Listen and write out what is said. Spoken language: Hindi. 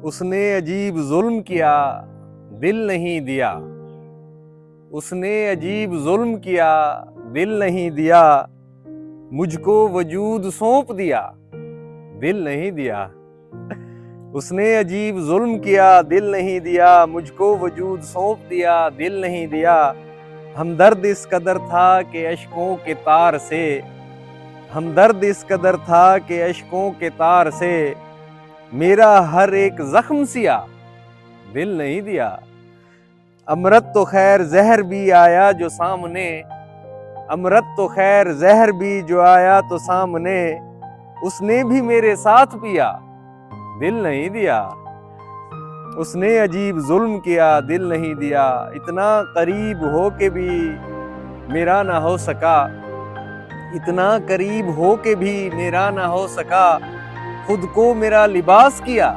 उसने अजीब जुल्म किया, दिल नहीं दिया। उसने अजीब जुल्म किया, दिल नहीं दिया। मुझको वजूद सौंप दिया, दिल नहीं दिया। उसने अजीब जुल्म किया, दिल नहीं दिया। मुझको वजूद सौंप दिया, दिल नहीं दिया। हमदर्द इस कदर था कि अश्कों के तार से, हमदर्द इस कदर था कि अश्कों के तार से मेरा हर एक जख्म सिया, दिल नहीं दिया। अमृत तो खैर जहर भी आया जो सामने, अमृत तो खैर जहर भी जो आया तो सामने, उसने भी मेरे साथ पिया, दिल नहीं दिया। उसने अजीब जुल्म किया, दिल नहीं दिया। इतना करीब हो के भी मेरा ना हो सका, इतना करीब हो के भी मेरा ना हो सका। खुद को मेरा लिबास किया,